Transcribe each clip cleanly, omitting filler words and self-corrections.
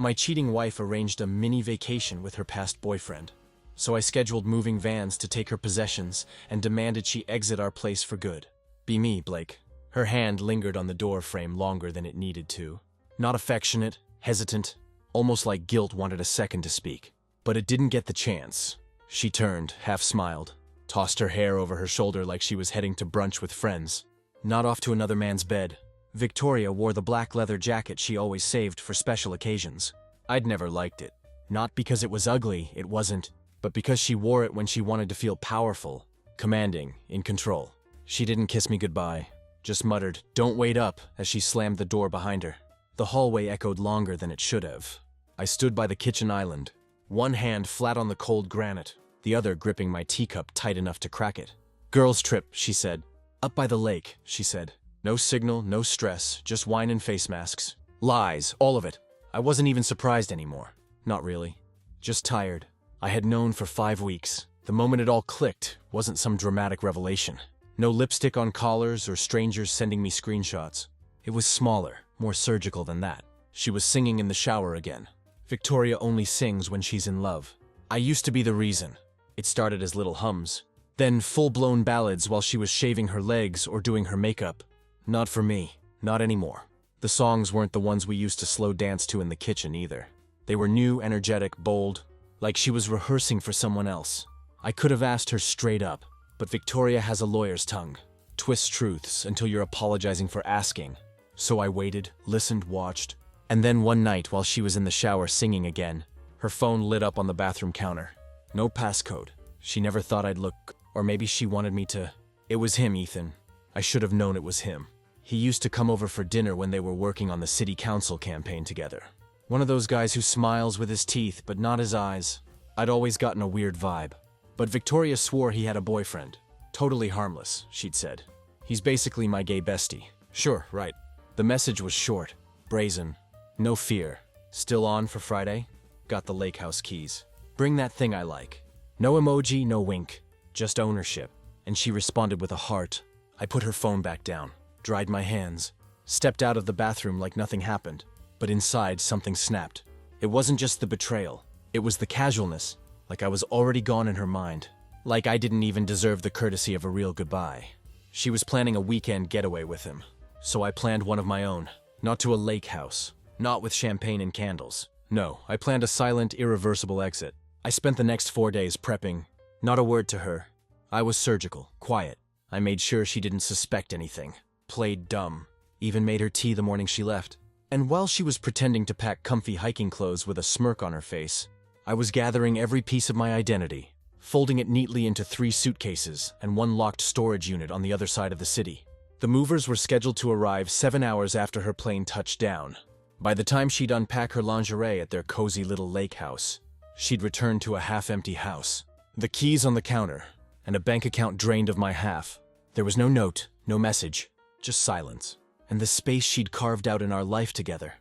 My cheating wife arranged a mini vacation with her past boyfriend, so I scheduled moving vans to take her possessions and demanded she exit our place for good. Be me, Blake. Her hand lingered on the door frame longer than it needed to. Not affectionate, hesitant, almost like guilt wanted a second to speak. But it didn't get the chance. She turned, half smiled, tossed her hair over her shoulder like she was heading to brunch with friends. Not off to another man's bed. Victoria wore the black leather jacket she always saved for special occasions. I'd never liked it. Not because it was ugly, it wasn't, but because she wore it when she wanted to feel powerful, commanding, in control. She didn't kiss me goodbye, just muttered, "Don't wait up," as she slammed the door behind her. The hallway echoed longer than it should have. I stood by the kitchen island, one hand flat on the cold granite, the other gripping my teacup tight enough to crack it. "Girls' trip," she said. "Up by the lake," she said. No signal, no stress, just wine and face masks. Lies, all of it. I wasn't even surprised anymore. Not really. Just tired. I had known for 5 weeks. The moment it all clicked wasn't some dramatic revelation. No lipstick on collars or strangers sending me screenshots. It was smaller, more surgical than that. She was singing in the shower again. Victoria only sings when she's in love. I used to be the reason. It started as little hums. Then full-blown ballads while she was shaving her legs or doing her makeup. Not for me. Not anymore. The songs weren't the ones we used to slow dance to in the kitchen either. They were new, energetic, bold, like she was rehearsing for someone else. I could have asked her straight up, but Victoria has a lawyer's tongue. Twists truths until you're apologizing for asking. So I waited, listened, watched, and then one night while she was in the shower singing again, her phone lit up on the bathroom counter. No passcode. She never thought I'd look, or maybe she wanted me to. It was him, Ethan. I should have known it was him. He used to come over for dinner when they were working on the city council campaign together. One of those guys who smiles with his teeth but not his eyes. I'd always gotten a weird vibe. But Victoria swore he had a boyfriend. Totally harmless, she'd said. He's basically my gay bestie. Sure, right. The message was short, brazen, no fear. Still on for Friday? Got the lake house keys. Bring that thing I like. No emoji, no wink. Just ownership. And she responded with a heart. I put her phone back down, dried my hands, stepped out of the bathroom like nothing happened. But inside, something snapped. It wasn't just the betrayal. It was the casualness, like I was already gone in her mind. Like I didn't even deserve the courtesy of a real goodbye. She was planning a weekend getaway with him. So I planned one of my own. Not to a lake house. Not with champagne and candles. No, I planned a silent, irreversible exit. I spent the next 4 days prepping. Not a word to her. I was surgical, quiet. I made sure she didn't suspect anything. Played dumb. Even made her tea the morning she left. And while she was pretending to pack comfy hiking clothes with a smirk on her face, I was gathering every piece of my identity, folding it neatly into 3 suitcases and 1 locked storage unit on the other side of the city. The movers were scheduled to arrive 7 hours after her plane touched down. By the time she'd unpack her lingerie at their cozy little lake house, she'd returned to a half-empty house. The keys on the counter, and a bank account drained of my half. There was no note, no message, just silence. And the space she'd carved out in our life together,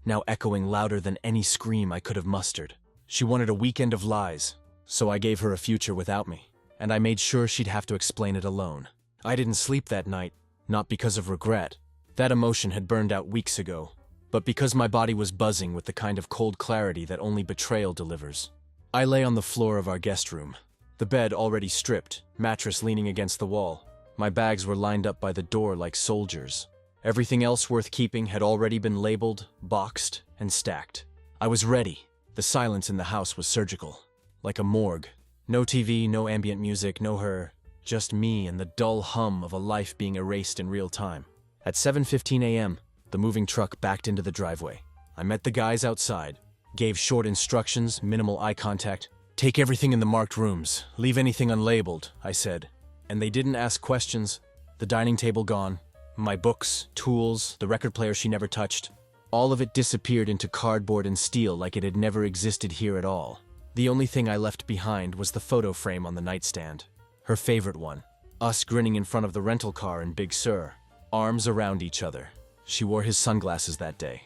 now echoing louder than any scream I could have mustered. She wanted a weekend of lies, so I gave her a future without me, and I made sure she'd have to explain it alone. I didn't sleep that night, not because of regret. That emotion had burned out weeks ago, but because my body was buzzing with the kind of cold clarity that only betrayal delivers. I lay on the floor of our guest room, the bed already stripped, mattress leaning against the wall. My bags were lined up by the door like soldiers. Everything else worth keeping had already been labeled, boxed, and stacked. I was ready. The silence in the house was surgical, like a morgue. No TV, no ambient music, no her. Just me and the dull hum of a life being erased in real time. At 7:15 a.m., the moving truck backed into the driveway. I met the guys outside, gave short instructions, minimal eye contact. "Take everything in the marked rooms. Leave anything unlabeled," I said. And they didn't ask questions. The dining table gone. My books, tools, the record player she never touched. All of it disappeared into cardboard and steel like it had never existed here at all. The only thing I left behind was the photo frame on the nightstand. Her favorite one. Us grinning in front of the rental car in Big Sur. Arms around each other. She wore his sunglasses that day.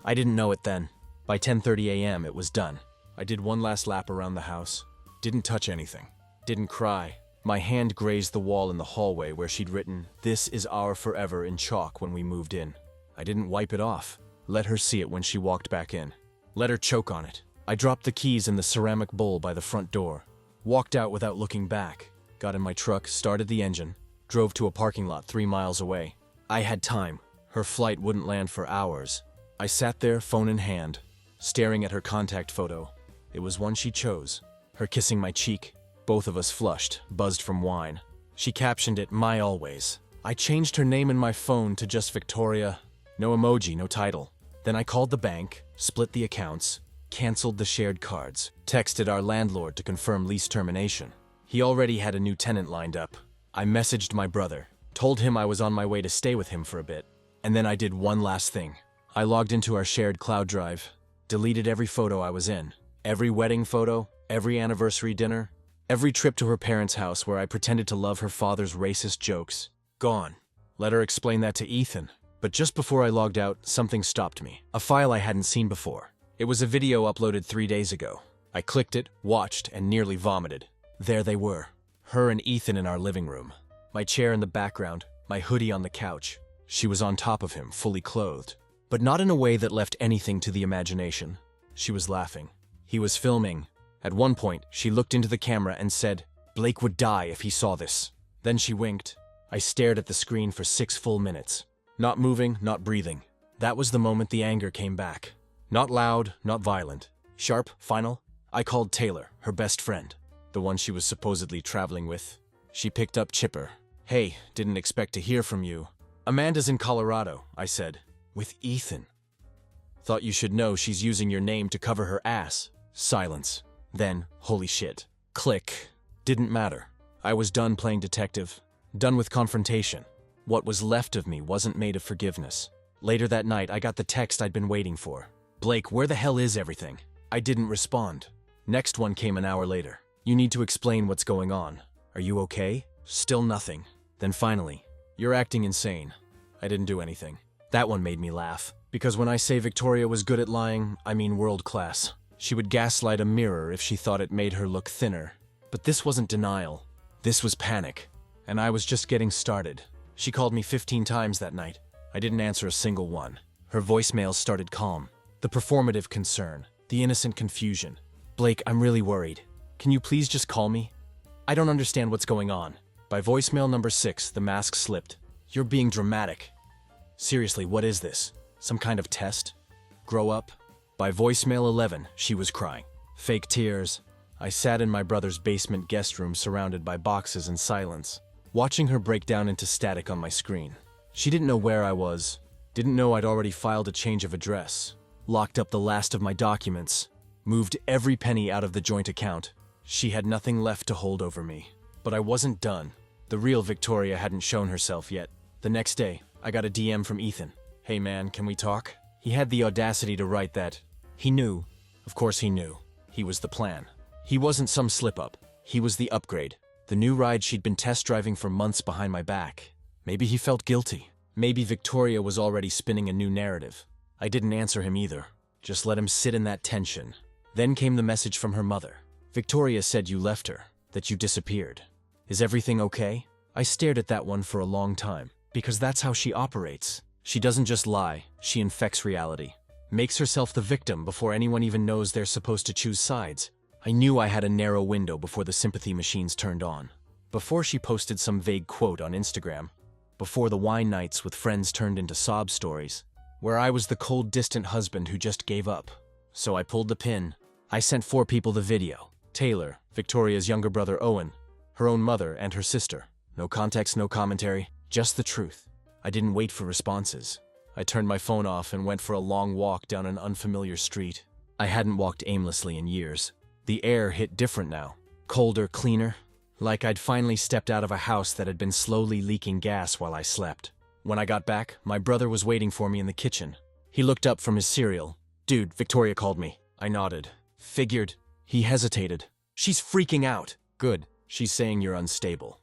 I didn't know it then. By 10:30 a.m. it was done. I did one last lap around the house. Didn't touch anything. Didn't cry. My hand grazed the wall in the hallway where she'd written, "This is our forever" in chalk when we moved in. I didn't wipe it off. Let her see it when she walked back in. Let her choke on it. I dropped the keys in the ceramic bowl by the front door, walked out without looking back, got in my truck, started the engine, drove to a parking lot 3 miles away. I had time. Her flight wouldn't land for hours. I sat there, phone in hand, staring at her contact photo. It was one she chose. Her kissing my cheek, both of us flushed, buzzed from wine. She captioned it, "My always." I changed her name in my phone to just Victoria. No emoji, no title. Then I called the bank, split the accounts, canceled the shared cards, texted our landlord to confirm lease termination. He already had a new tenant lined up. I messaged my brother, told him I was on my way to stay with him for a bit. And then I did one last thing. I logged into our shared cloud drive, deleted every photo I was in. Every wedding photo, every anniversary dinner, every trip to her parents' house where I pretended to love her father's racist jokes. Gone. Let her explain that to Ethan. But just before I logged out, something stopped me. A file I hadn't seen before. It was a video uploaded 3 days ago. I clicked it, watched, and nearly vomited. There they were. Her and Ethan in our living room. My chair in the background, my hoodie on the couch. She was on top of him, fully clothed. But not in a way that left anything to the imagination. She was laughing. He was filming. At one point, she looked into the camera and said, "Blake would die if he saw this." Then she winked. I stared at the screen for 6 full minutes. Not moving, not breathing. That was the moment the anger came back. Not loud, not violent. Sharp, final. I called Taylor, her best friend, the one she was supposedly traveling with. She picked up chipper. "Hey, didn't expect to hear from you." "Amanda's in Colorado," I said. "With Ethan." "Thought you should know she's using your name to cover her ass." Silence. Then, holy shit. Click. Didn't matter. I was done playing detective. Done with confrontation. What was left of me wasn't made of forgiveness. Later that night, I got the text I'd been waiting for. "Blake, where the hell is everything?" I didn't respond. Next one came an hour later. "You need to explain what's going on. Are you okay?" Still nothing. Then finally, "You're acting insane." I didn't do anything. That one made me laugh. Because when I say Victoria was good at lying, I mean world class. She would gaslight a mirror if she thought it made her look thinner. But this wasn't denial. This was panic. And I was just getting started. She called me 15 times that night. I didn't answer a single one. Her voicemails started calm. The performative concern. The innocent confusion. "Blake, I'm really worried. Can you please just call me? I don't understand what's going on." By voicemail number 6, the mask slipped. "You're being dramatic. Seriously, what is this? Some kind of test? Grow up?" By voicemail 11, she was crying. Fake tears. I sat in my brother's basement guest room surrounded by boxes and silence, watching her break down into static on my screen. She didn't know where I was. Didn't know I'd already filed a change of address. Locked up the last of my documents. Moved every penny out of the joint account. She had nothing left to hold over me. But I wasn't done. The real Victoria hadn't shown herself yet. The next day, I got a DM from Ethan. "Hey man, can we talk?" He had the audacity to write that. He knew. Of course he knew. He was the plan. He wasn't some slip-up. He was the upgrade. The new ride she'd been test driving for months behind my back. Maybe he felt guilty. Maybe Victoria was already spinning a new narrative. I didn't answer him either. Just let him sit in that tension. Then came the message from her mother. "Victoria said you left her, that you disappeared. Is everything okay?" I stared at that one for a long time, because that's how she operates. She doesn't just lie, she infects reality. Makes herself the victim before anyone even knows they're supposed to choose sides. I knew I had a narrow window before the sympathy machines turned on. Before she posted some vague quote on Instagram. Before the wine nights with friends turned into sob stories. Where I was the cold, distant husband who just gave up. So I pulled the pin. I sent 4 people the video. Taylor, Victoria's younger brother Owen, her own mother, and her sister. No context, no commentary, just the truth. I didn't wait for responses. I turned my phone off and went for a long walk down an unfamiliar street. I hadn't walked aimlessly in years. The air hit different now. Colder, cleaner. Like I'd finally stepped out of a house that had been slowly leaking gas while I slept. When I got back, my brother was waiting for me in the kitchen. He looked up from his cereal. "Dude, Victoria called me." I nodded. "Figured." He hesitated. "She's freaking out." "Good. She's saying you're unstable.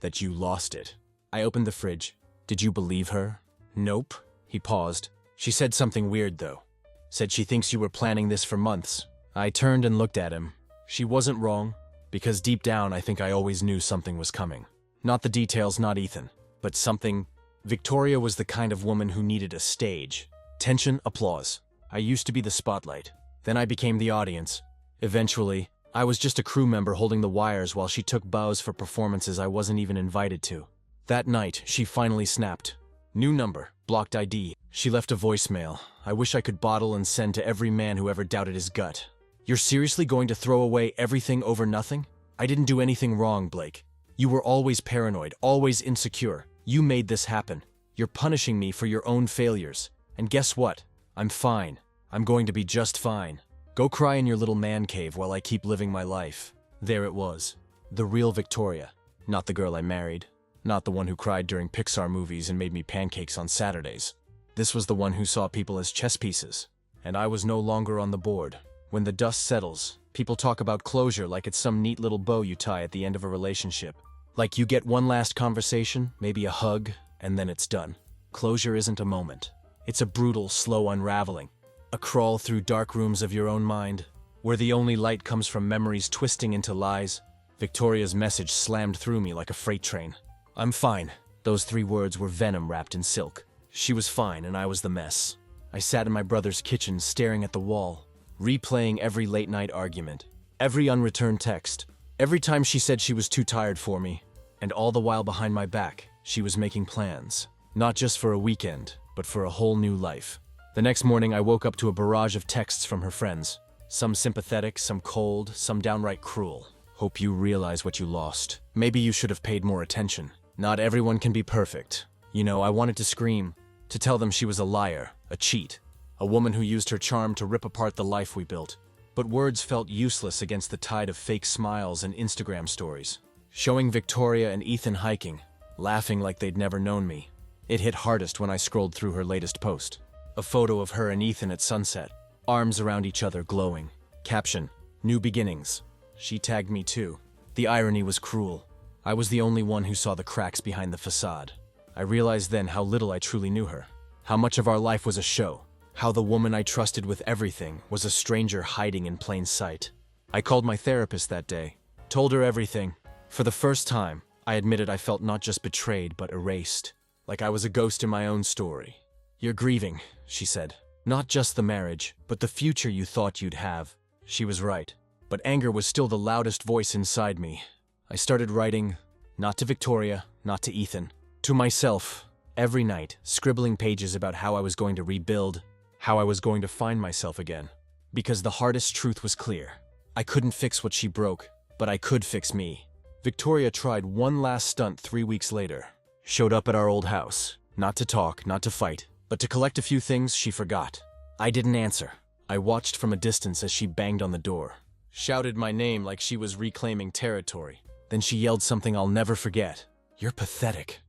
That you lost it." I opened the fridge. "Did you believe her?" "Nope." He paused. "She said something weird, though. Said she thinks you were planning this for months." I turned and looked at him. She wasn't wrong, because deep down I think I always knew something was coming. Not the details, not Ethan, but something. Victoria was the kind of woman who needed a stage. Tension, applause. I used to be the spotlight. Then I became the audience. Eventually, I was just a crew member holding the wires while she took bows for performances I wasn't even invited to. That night, she finally snapped. New number, blocked ID. She left a voicemail. I wish I could bottle and send to every man who ever doubted his gut. You're seriously going to throw away everything over nothing? I didn't do anything wrong, Blake. You were always paranoid, always insecure. You made this happen. You're punishing me for your own failures. And guess what? I'm fine. I'm going to be just fine. Go cry in your little man cave while I keep living my life. There it was. The real Victoria. Not the girl I married. Not the one who cried during Pixar movies and made me pancakes on Saturdays. This was the one who saw people as chess pieces. And I was no longer on the board. When the dust settles, people talk about closure like it's some neat little bow you tie at the end of a relationship. Like you get one last conversation, maybe a hug, and then it's done. Closure isn't a moment. It's a brutal, slow unraveling. A crawl through dark rooms of your own mind, where the only light comes from memories twisting into lies. Victoria's message slammed through me like a freight train. I'm fine. Those 3 words were venom wrapped in silk. She was fine and I was the mess. I sat in my brother's kitchen staring at the wall, replaying every late-night argument, every unreturned text, every time she said she was too tired for me, and all the while behind my back, she was making plans, not just for a weekend, but for a whole new life. The next morning, I woke up to a barrage of texts from her friends, some sympathetic, some cold, some downright cruel. Hope you realize what you lost. Maybe you should have paid more attention. Not everyone can be perfect. You know, I wanted to scream, to tell them she was a liar, a cheat, a woman who used her charm to rip apart the life we built. But words felt useless against the tide of fake smiles and Instagram stories. Showing Victoria and Ethan hiking, laughing like they'd never known me. It hit hardest when I scrolled through her latest post. A photo of her and Ethan at sunset, arms around each other glowing. Caption, "New beginnings." She tagged me too. The irony was cruel. I was the only one who saw the cracks behind the facade. I realized then how little I truly knew her. How much of our life was a show. How the woman I trusted with everything was a stranger hiding in plain sight. I called my therapist that day, told her everything. For the first time, I admitted I felt not just betrayed, but erased. Like I was a ghost in my own story. "You're grieving," she said. "Not just the marriage, but the future you thought you'd have." She was right. But anger was still the loudest voice inside me. I started writing, not to Victoria, not to Ethan, to myself, every night, scribbling pages about how I was going to rebuild, how I was going to find myself again. Because the hardest truth was clear. I couldn't fix what she broke, but I could fix me. Victoria tried one last stunt 3 weeks later. Showed up at our old house, not to talk, not to fight, but to collect a few things she forgot. I didn't answer. I watched from a distance as she banged on the door. Shouted my name like she was reclaiming territory. Then she yelled something I'll never forget. "You're pathetic.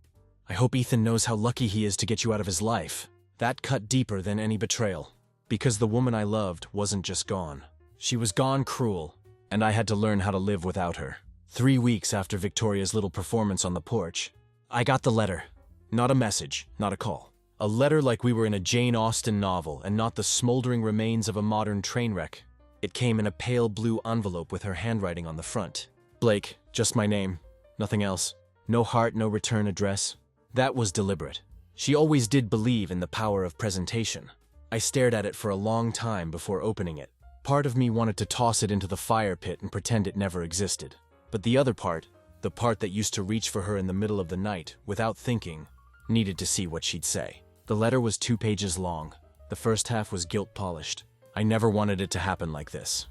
I hope Ethan knows how lucky he is to get you out of his life." That cut deeper than any betrayal. Because the woman I loved wasn't just gone. She was gone cruel, and I had to learn how to live without her. 3 weeks after Victoria's little performance on the porch, I got the letter. Not a message, not a call. A letter like we were in a Jane Austen novel and not the smoldering remains of a modern train wreck. It came in a pale blue envelope with her handwriting on the front. Blake, just my name, nothing else. No heart, no return address. That was deliberate. She always did believe in the power of presentation. I stared at it for a long time before opening it. Part of me wanted to toss it into the fire pit and pretend it never existed. But the other part, the part that used to reach for her in the middle of the night, without thinking, needed to see what she'd say. The letter was 2 pages long. The first half was guilt-polished. I never wanted it to happen like this.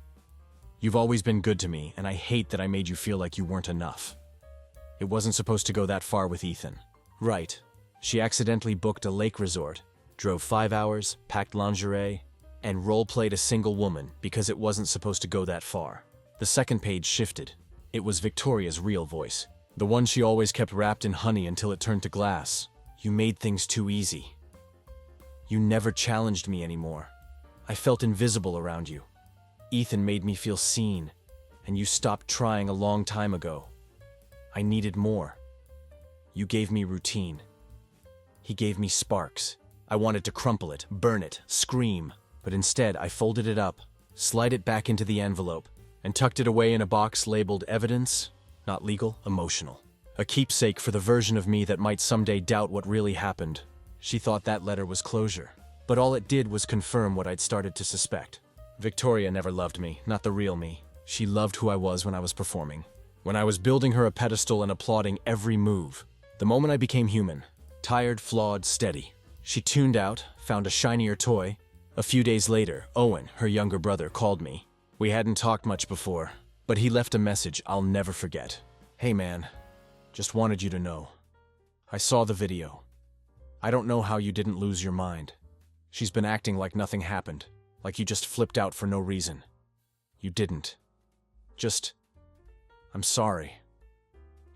"You've always been good to me, and I hate that I made you feel like you weren't enough. It wasn't supposed to go that far with Ethan." Right. She accidentally booked a lake resort, drove 5 hours, packed lingerie, and role-played a single woman because it wasn't supposed to go that far. The second page shifted. It was Victoria's real voice. The one she always kept wrapped in honey until it turned to glass. "You made things too easy. You never challenged me anymore. I felt invisible around you. Ethan made me feel seen, and you stopped trying a long time ago. I needed more. You gave me routine. He gave me sparks. I wanted to crumple it, burn it, scream, but instead I folded it up, slid it back into the envelope, and tucked it away in a box labeled evidence, not legal, emotional. A keepsake for the version of me that might someday doubt what really happened." She thought that letter was closure. but all it did was confirm what I'd started to suspect. Victoria never loved me, not the real me. She loved who I was when I was performing. When I was building her a pedestal and applauding every move. The moment I became human, tired, flawed, steady, she tuned out, found a shinier toy. A few days later, Owen, her younger brother, called me. We hadn't talked much before, but he left a message I'll never forget. "Hey man, just wanted you to know. I saw the video. I don't know how you didn't lose your mind. She's been acting like nothing happened, like you just flipped out for no reason. You didn't. I'm sorry.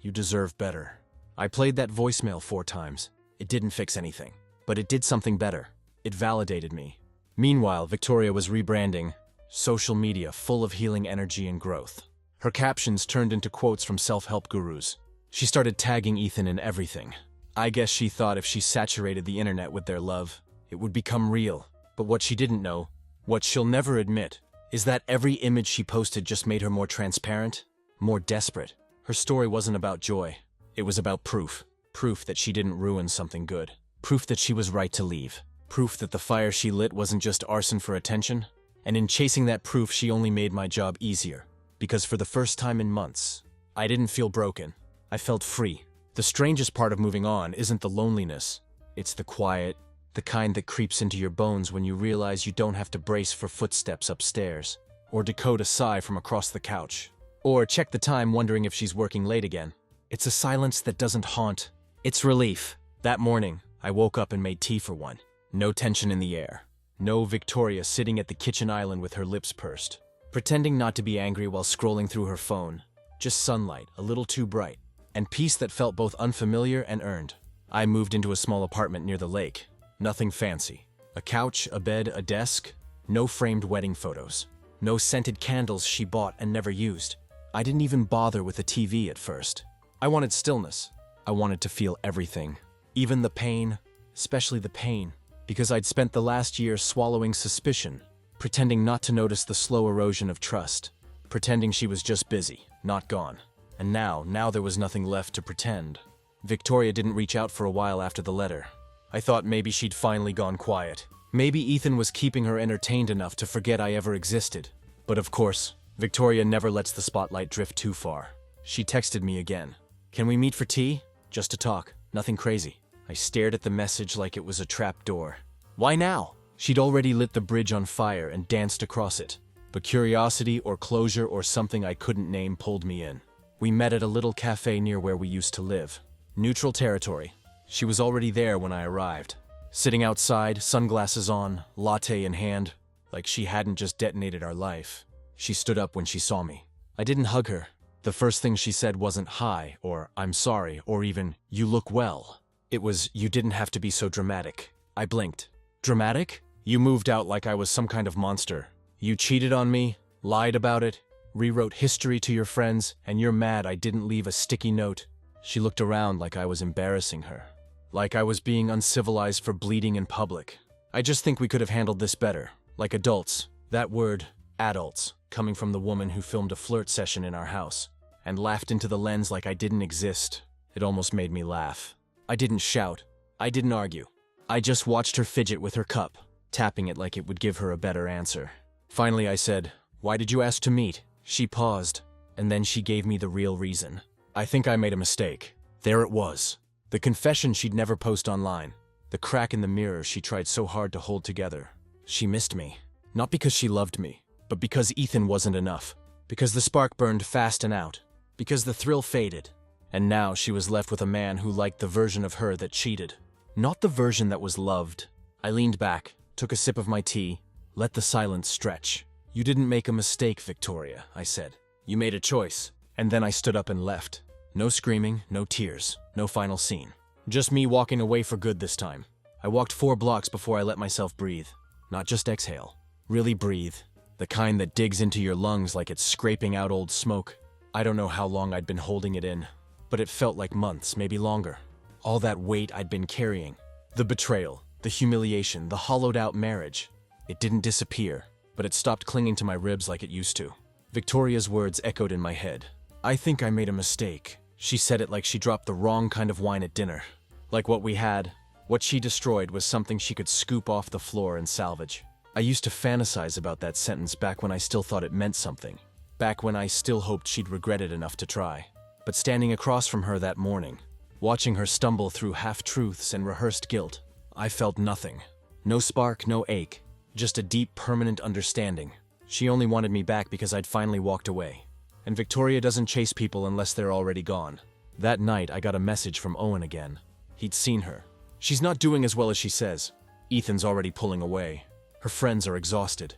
You deserve better." I played that voicemail 4 times. It didn't fix anything, but it did something better. It validated me. Meanwhile, Victoria was rebranding, social media full of healing energy and growth. Her captions turned into quotes from self-help gurus. She started tagging Ethan in everything. I guess she thought if she saturated the internet with their love, it would become real. But what she didn't know, what she'll never admit, is that every image she posted just made her more transparent, more desperate. Her story wasn't about joy. It was about proof. Proof that she didn't ruin something good. Proof that she was right to leave. Proof that the fire she lit wasn't just arson for attention. And in chasing that proof, she only made my job easier. Because for the first time in months, I didn't feel broken. I felt free. The strangest part of moving on isn't the loneliness. It's the quiet, the kind that creeps into your bones when you realize you don't have to brace for footsteps upstairs, or decode a sigh from across the couch, or check the time wondering if she's working late again. It's a silence that doesn't haunt. It's relief. That morning, I woke up and made tea for one. No tension in the air. No Victoria sitting at the kitchen island with her lips pursed, pretending not to be angry while scrolling through her phone. Just sunlight, a little too bright, and peace that felt both unfamiliar and earned. I moved into a small apartment near the lake. Nothing fancy. A couch, a bed, a desk. No framed wedding photos. No scented candles she bought and never used. I didn't even bother with a TV at first. I wanted stillness. I wanted to feel everything. Even the pain, especially the pain. Because I'd spent the last year swallowing suspicion, pretending not to notice the slow erosion of trust, pretending she was just busy, not gone. And now there was nothing left to pretend. Victoria didn't reach out for a while after the letter. I thought maybe she'd finally gone quiet. Maybe Ethan was keeping her entertained enough to forget I ever existed. But of course, Victoria never lets the spotlight drift too far. She texted me again. "Can we meet for tea? Just to talk, nothing crazy." I stared at the message like it was a trap door. Why now? She'd already lit the bridge on fire and danced across it. But curiosity or closure or something I couldn't name pulled me in. We met at a little cafe near where we used to live. Neutral territory. She was already there when I arrived. Sitting outside, sunglasses on, latte in hand, like she hadn't just detonated our life. She stood up when she saw me. I didn't hug her. The first thing she said wasn't "hi" or "I'm sorry" or even "you look well." It was "you didn't have to be so dramatic." I blinked. Dramatic? You moved out like I was some kind of monster. You cheated on me, lied about it, rewrote history to your friends, and you're mad I didn't leave a sticky note. She looked around like I was embarrassing her. Like I was being uncivilized for bleeding in public. I just think we could have handled this better. Like adults. That word, adults, coming from the woman who filmed a flirt session in our house, and laughed into the lens like I didn't exist. It almost made me laugh. I didn't shout. I didn't argue. I just watched her fidget with her cup, tapping it like it would give her a better answer. Finally I said, "Why did you ask to meet?" She paused, and then she gave me the real reason. I think I made a mistake. There it was. The confession she'd never post online. The crack in the mirror she tried so hard to hold together. She missed me. Not because she loved me, but because Ethan wasn't enough. Because the spark burned fast and out. Because the thrill faded. And now she was left with a man who liked the version of her that cheated. Not the version that was loved. I leaned back, took a sip of my tea, let the silence stretch. "You didn't make a mistake, Victoria," I said. "You made a choice." And then I stood up and left. No screaming, no tears, no final scene. Just me walking away for good this time. I walked 4 blocks before I let myself breathe. Not just exhale. Really breathe. The kind that digs into your lungs like it's scraping out old smoke. I don't know how long I'd been holding it in, but it felt like months, maybe longer. All that weight I'd been carrying. The betrayal, the humiliation, the hollowed-out marriage. It didn't disappear, but it stopped clinging to my ribs like it used to. Victoria's words echoed in my head. "I think I made a mistake." She said it like she dropped the wrong kind of wine at dinner. Like what we had, What she destroyed was something she could scoop off the floor and salvage. I used to fantasize about that sentence back when I still thought it meant something. Back when I still hoped she'd regret it enough to try. But standing across from her that morning, watching her stumble through half-truths and rehearsed guilt, I felt nothing. No spark, no ache. Just a deep, permanent understanding. She only wanted me back because I'd finally walked away. And Victoria doesn't chase people unless they're already gone. That night, I got a message from Owen again. He'd seen her. She's not doing as well as she says. Ethan's already pulling away. Her friends are exhausted.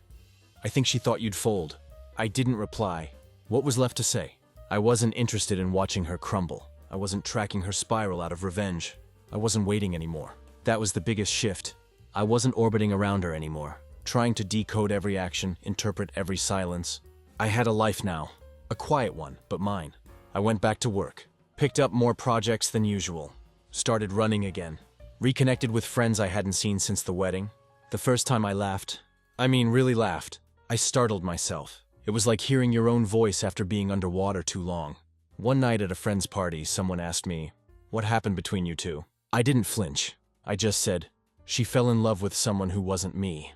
I think she thought you'd fold. I didn't reply. What was left to say? I wasn't interested in watching her crumble. I wasn't tracking her spiral out of revenge. I wasn't waiting anymore. That was the biggest shift. I wasn't orbiting around her anymore, trying to decode every action, interpret every silence. I had a life now. A quiet one, but mine. I went back to work. Picked up more projects than usual. Started running again. Reconnected with friends I hadn't seen since the wedding. The first time I laughed, really laughed, I startled myself. It was like hearing your own voice after being underwater too long. One night at a friend's party, someone asked me, "What happened between you two?" I didn't flinch. I just said, "She fell in love with someone who wasn't me."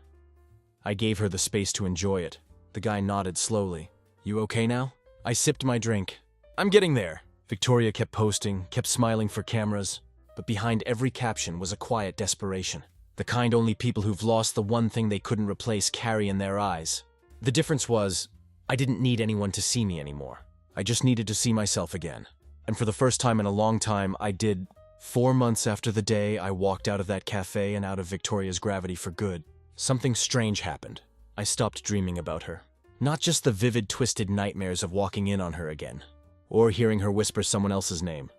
I gave her the space to enjoy it. The guy nodded slowly. "You okay now?" I sipped my drink. "I'm getting there." Victoria kept posting, kept smiling for cameras, but behind every caption was a quiet desperation. The kind only people who've lost the one thing they couldn't replace carry in their eyes. The difference was, I didn't need anyone to see me anymore. I just needed to see myself again. And for the first time in a long time, I did. 4 months after the day I walked out of that cafe and out of Victoria's gravity for good, something strange happened. I stopped dreaming about her. Not just the vivid, twisted nightmares of walking in on her again, or hearing her whisper someone else's name.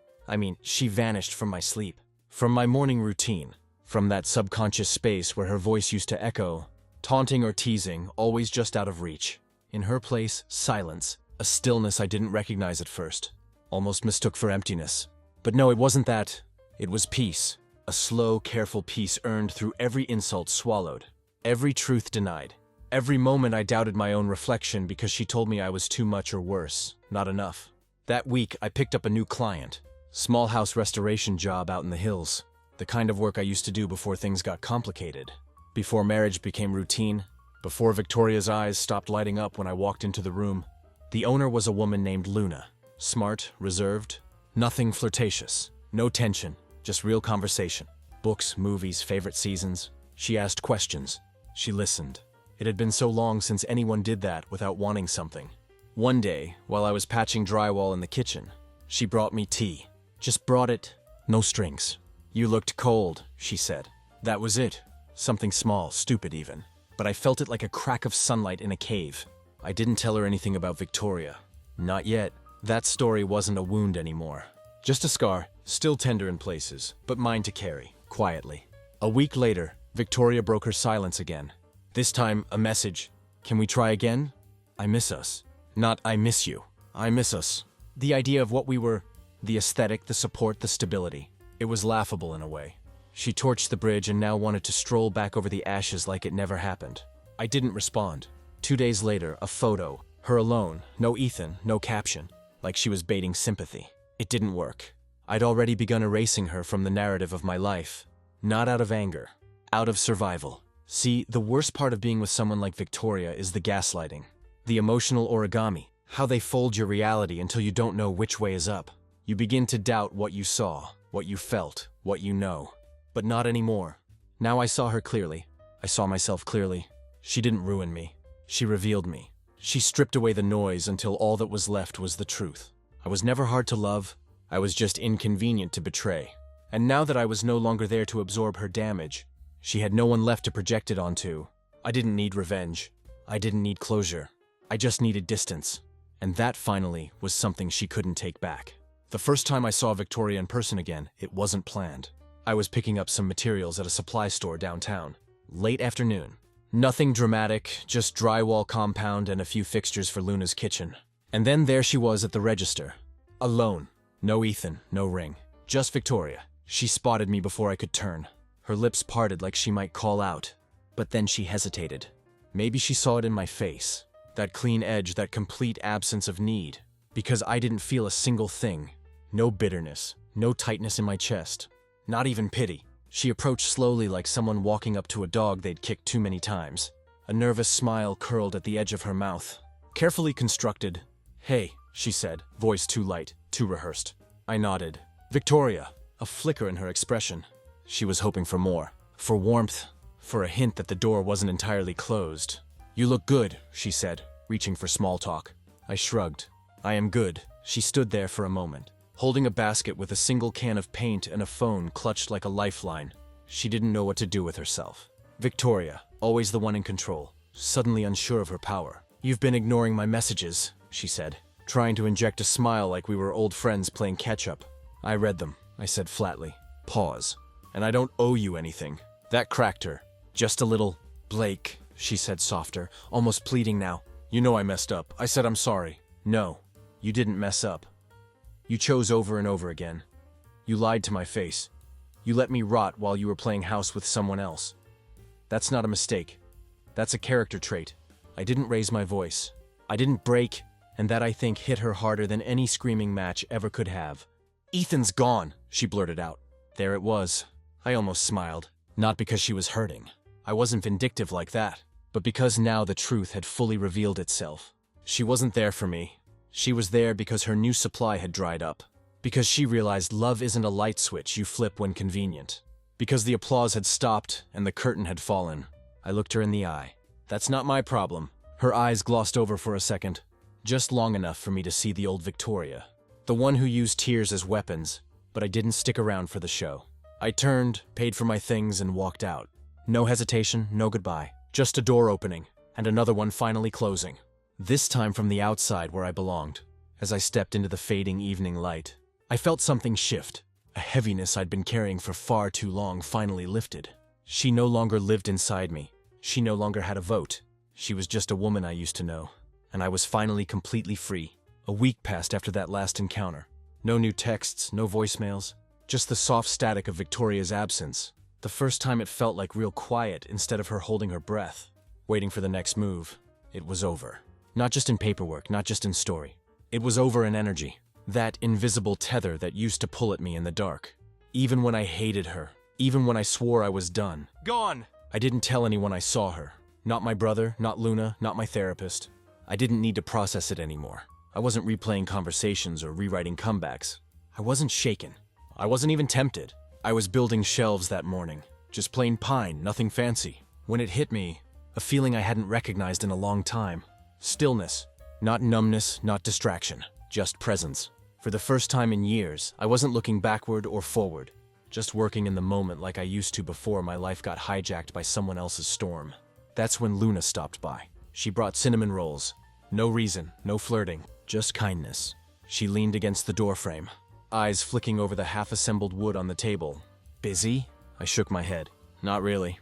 She vanished from my sleep, from my morning routine, from that subconscious space where her voice used to echo, taunting or teasing, always just out of reach. In her place, silence, a stillness I didn't recognize at first, almost mistook for emptiness. But no, it wasn't that. It was peace, a slow, careful peace earned through every insult swallowed, every truth denied. Every moment I doubted my own reflection because she told me I was too much or worse, not enough. That week, I picked up a new client. Small house restoration job out in the hills. The kind of work I used to do before things got complicated. Before marriage became routine. Before Victoria's eyes stopped lighting up when I walked into the room. The owner was a woman named Luna. Smart, reserved, nothing flirtatious. No tension, just real conversation. Books, movies, favorite seasons. She asked questions. She listened. It had been so long since anyone did that without wanting something. One day, while I was patching drywall in the kitchen, she brought me tea. Just brought it, no strings. "You looked cold," she said. That was it. Something small, stupid even. But I felt it like a crack of sunlight in a cave. I didn't tell her anything about Victoria. Not yet. That story wasn't a wound anymore. Just a scar, still tender in places, but mine to carry, quietly. A week later, Victoria broke her silence again. This time, a message. "Can we try again? I miss us." Not "I miss you." I miss us. The idea of what we were, the aesthetic, the support, the stability. It was laughable in a way. She torched the bridge and now wanted to stroll back over the ashes like it never happened. I didn't respond. 2 days later, a photo. Her alone, no Ethan, no caption. Like she was baiting sympathy. It didn't work. I'd already begun erasing her from the narrative of my life. Not out of anger. Out of survival. See, the worst part of being with someone like Victoria is the gaslighting. The emotional origami. How they fold your reality until you don't know which way is up. You begin to doubt what you saw, what you felt, what you know. But not anymore. Now I saw her clearly. I saw myself clearly. She didn't ruin me. She revealed me. She stripped away the noise until all that was left was the truth. I was never hard to love. I was just inconvenient to betray. And now that I was no longer there to absorb her damage, she had no one left to project it onto. I didn't need revenge. I didn't need closure. I just needed distance. And that, finally, was something she couldn't take back. The first time I saw Victoria in person again, it wasn't planned. I was picking up some materials at a supply store downtown. Late afternoon. Nothing dramatic, just drywall compound and a few fixtures for Luna's kitchen. And then there she was at the register. Alone. No Ethan, no ring. Just Victoria. She spotted me before I could turn. Her lips parted like she might call out. But then she hesitated. Maybe she saw it in my face. That clean edge, that complete absence of need. Because I didn't feel a single thing. No bitterness, no tightness in my chest. Not even pity. She approached slowly like someone walking up to a dog they'd kicked too many times. A nervous smile curled at the edge of her mouth. Carefully constructed. "Hey," she said, voice too light, too rehearsed. I nodded. "Victoria," a flicker in her expression. She was hoping for more. For warmth. For a hint that the door wasn't entirely closed. "You look good," she said, reaching for small talk. I shrugged. "I am good." She stood there for a moment, holding a basket with a single can of paint and a phone clutched like a lifeline. She didn't know what to do with herself. Victoria, always the one in control, suddenly unsure of her power. "You've been ignoring my messages," she said, trying to inject a smile like we were old friends playing catch-up. "I read them," I said flatly. Pause. "And I don't owe you anything." That cracked her. "Just a little." "Blake," she said softer, almost pleading now. "You know I messed up. I said I'm sorry." "No, you didn't mess up. You chose over and over again. You lied to my face. You let me rot while you were playing house with someone else. That's not a mistake. That's a character trait." I didn't raise my voice. I didn't break, and that I think hit her harder than any screaming match ever could have. "Ethan's gone," she blurted out. There it was. I almost smiled. Not because she was hurting. I wasn't vindictive like that. But because now the truth had fully revealed itself. She wasn't there for me. She was there because her new supply had dried up. Because she realized love isn't a light switch you flip when convenient. Because the applause had stopped and the curtain had fallen. I looked her in the eye. "That's not my problem." Her eyes glossed over for a second. Just long enough for me to see the old Victoria. The one who used tears as weapons, but I didn't stick around for the show. I turned, paid for my things, and walked out. No hesitation, no goodbye. Just a door opening, and another one finally closing. This time from the outside where I belonged. As I stepped into the fading evening light, I felt something shift. A heaviness I'd been carrying for far too long finally lifted. She no longer lived inside me. She no longer had a vote. She was just a woman I used to know. And I was finally completely free. A week passed after that last encounter. No new texts, no voicemails. Just the soft static of Victoria's absence. The first time it felt like real quiet instead of her holding her breath, waiting for the next move. It was over. Not just in paperwork, not just in story. It was over in energy. That invisible tether that used to pull at me in the dark. Even when I hated her. Even when I swore I was done. Gone! I didn't tell anyone I saw her. Not my brother, not Luna, not my therapist. I didn't need to process it anymore. I wasn't replaying conversations or rewriting comebacks. I wasn't shaken. I wasn't even tempted. I was building shelves that morning. Just plain pine, nothing fancy. When it hit me, a feeling I hadn't recognized in a long time. Stillness. Not numbness, not distraction. Just presence. For the first time in years, I wasn't looking backward or forward. Just working in the moment like I used to before my life got hijacked by someone else's storm. That's when Luna stopped by. She brought cinnamon rolls. No reason, no flirting, just kindness. She leaned against the doorframe, eyes flicking over the half-assembled wood on the table. "Busy?" I shook my head. "Not really.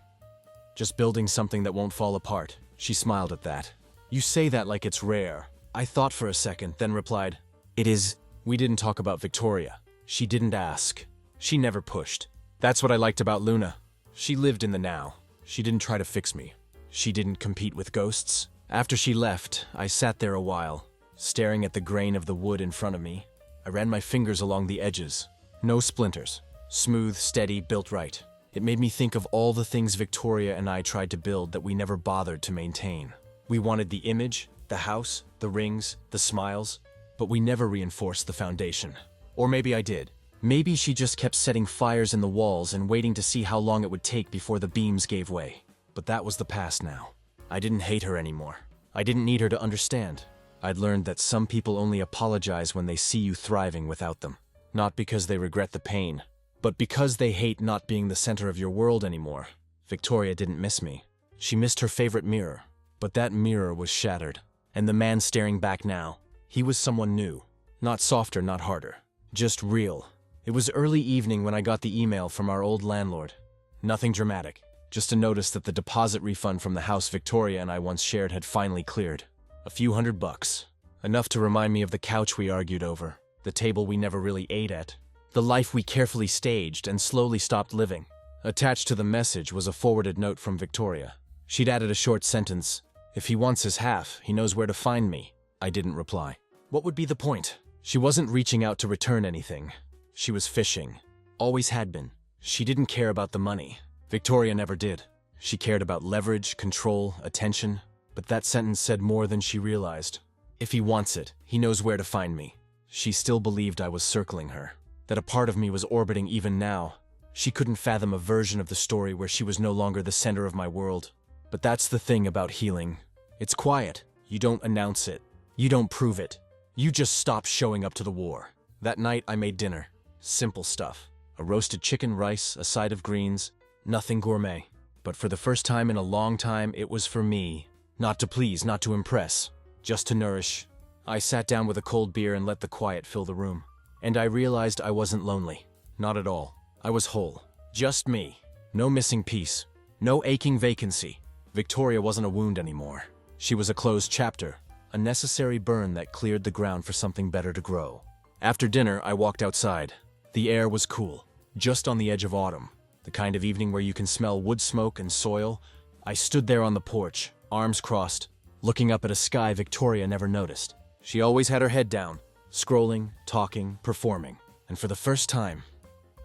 Just building something that won't fall apart." She smiled at that. "You say that like it's rare." I thought for a second, then replied, "It is." We didn't talk about Victoria. She didn't ask. She never pushed. That's what I liked about Luna. She lived in the now. She didn't try to fix me. She didn't compete with ghosts. After she left, I sat there a while, staring at the grain of the wood in front of me. I ran my fingers along the edges. No splinters. Smooth, steady, built right. It made me think of all the things Victoria and I tried to build that we never bothered to maintain. We wanted the image, the house, the rings, the smiles, but we never reinforced the foundation. Or maybe I did. Maybe she just kept setting fires in the walls and waiting to see how long it would take before the beams gave way. But that was the past now. I didn't hate her anymore. I didn't need her to understand. I'd learned that some people only apologize when they see you thriving without them. Not because they regret the pain, but because they hate not being the center of your world anymore. Victoria didn't miss me. She missed her favorite mirror. But that mirror was shattered. And the man staring back now, he was someone new. Not softer, not harder. Just real. It was early evening when I got the email from our old landlord. Nothing dramatic. Just a notice that the deposit refund from the house Victoria and I once shared had finally cleared. A few $100. Enough to remind me of the couch we argued over, the table we never really ate at, the life we carefully staged and slowly stopped living. Attached to the message was a forwarded note from Victoria. She'd added a short sentence. "If he wants his half, he knows where to find me." I didn't reply. What would be the point? She wasn't reaching out to return anything. She was fishing. Always had been. She didn't care about the money. Victoria never did. She cared about leverage, control, attention, but that sentence said more than she realized. If he wants it, he knows where to find me. She still believed I was circling her, that a part of me was orbiting even now. She couldn't fathom a version of the story where she was no longer the center of my world. But that's the thing about healing. It's quiet. You don't announce it. You don't prove it. You just stop showing up to the war. That night I made dinner. Simple stuff. A roasted chicken, rice, a side of greens. Nothing gourmet. But for the first time in a long time, it was for me. Not to please, not to impress. Just to nourish. I sat down with a cold beer and let the quiet fill the room. And I realized I wasn't lonely. Not at all. I was whole. Just me. No missing piece. No aching vacancy. Victoria wasn't a wound anymore. She was a closed chapter. A necessary burn that cleared the ground for something better to grow. After dinner, I walked outside. The air was cool. Just on the edge of autumn. The kind of evening where you can smell wood smoke and soil. I stood there on the porch, arms crossed, looking up at a sky Victoria never noticed. She always had her head down, scrolling, talking, performing. And for the first time,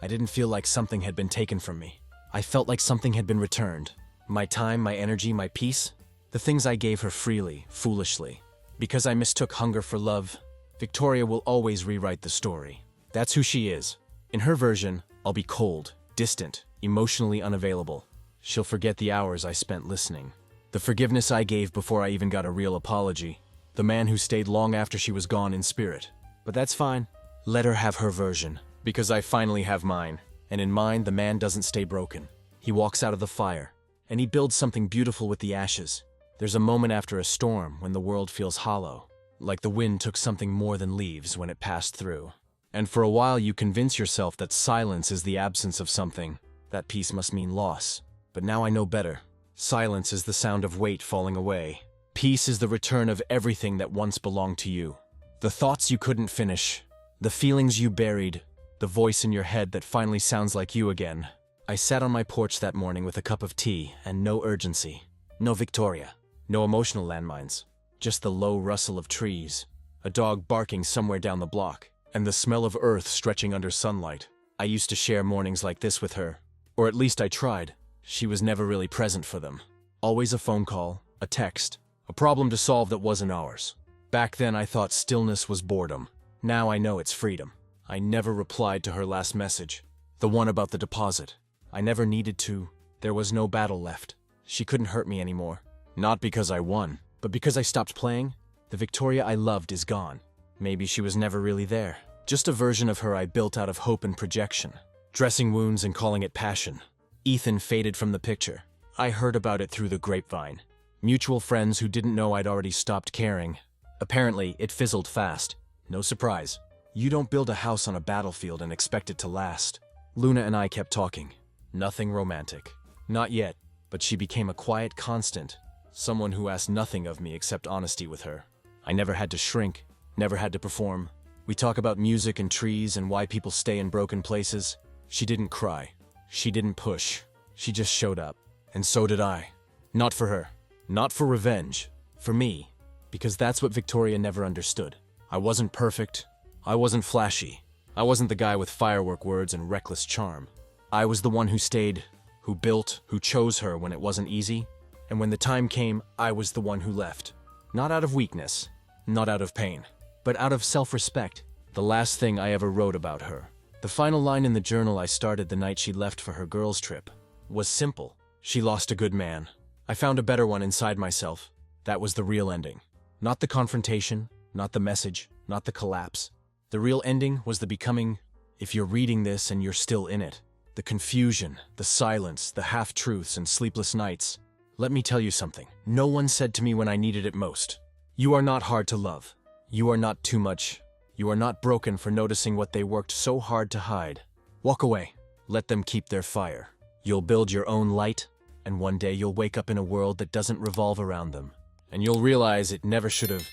I didn't feel like something had been taken from me. I felt like something had been returned. My time, my energy, my peace. The things I gave her freely, foolishly. Because I mistook hunger for love, Victoria will always rewrite the story. That's who she is. In her version, I'll be cold, distant, emotionally unavailable. She'll forget the hours I spent listening. The forgiveness I gave before I even got a real apology. The man who stayed long after she was gone in spirit. But that's fine. Let her have her version. Because I finally have mine. And in mine, the man doesn't stay broken. He walks out of the fire. And he builds something beautiful with the ashes. There's a moment after a storm when the world feels hollow. Like the wind took something more than leaves when it passed through. And for a while you convince yourself that silence is the absence of something. That peace must mean loss. But now I know better. Silence is the sound of weight falling away. Peace is the return of everything that once belonged to you. The thoughts you couldn't finish. The feelings you buried. The voice in your head that finally sounds like you again. I sat on my porch that morning with a cup of tea and no urgency. No Victoria. No emotional landmines. Just the low rustle of trees. A dog barking somewhere down the block. And the smell of earth stretching under sunlight. I used to share mornings like this with her. Or at least I tried. She was never really present for them. Always a phone call, a text, a problem to solve that wasn't ours. Back then I thought stillness was boredom. Now I know it's freedom. I never replied to her last message. The one about the deposit. I never needed to. There was no battle left. She couldn't hurt me anymore. Not because I won, but because I stopped playing. The Victoria I loved is gone. Maybe she was never really there. Just a version of her I built out of hope and projection. Dressing wounds and calling it passion. Ethan faded from the picture. I heard about it through the grapevine. Mutual friends who didn't know I'd already stopped caring. Apparently, it fizzled fast. No surprise. You don't build a house on a battlefield and expect it to last. Luna and I kept talking. Nothing romantic. Not yet, but she became a quiet constant. Someone who asked nothing of me except honesty with her. I never had to shrink, never had to perform. We talk about music and trees and why people stay in broken places. She didn't cry. She didn't push. She just showed up. And so did I. Not for her. Not for revenge. For me. Because that's what Victoria never understood. I wasn't perfect. I wasn't flashy. I wasn't the guy with firework words and reckless charm. I was the one who stayed, who built, who chose her when it wasn't easy. And when the time came, I was the one who left. Not out of weakness. Not out of pain. But out of self-respect. The last thing I ever wrote about her. The final line in the journal I started the night she left for her girls' trip was simple. She lost a good man. I found a better one inside myself. That was the real ending. Not the confrontation, not the message, not the collapse. The real ending was the becoming, if you're reading this and you're still in it. The confusion, the silence, the half-truths and sleepless nights. Let me tell you something. No one said to me when I needed it most. You are not hard to love. You are not too much. You are not broken for noticing what they worked so hard to hide. Walk away. Let them keep their fire. You'll build your own light, and one day you'll wake up in a world that doesn't revolve around them. And you'll realize it never should have.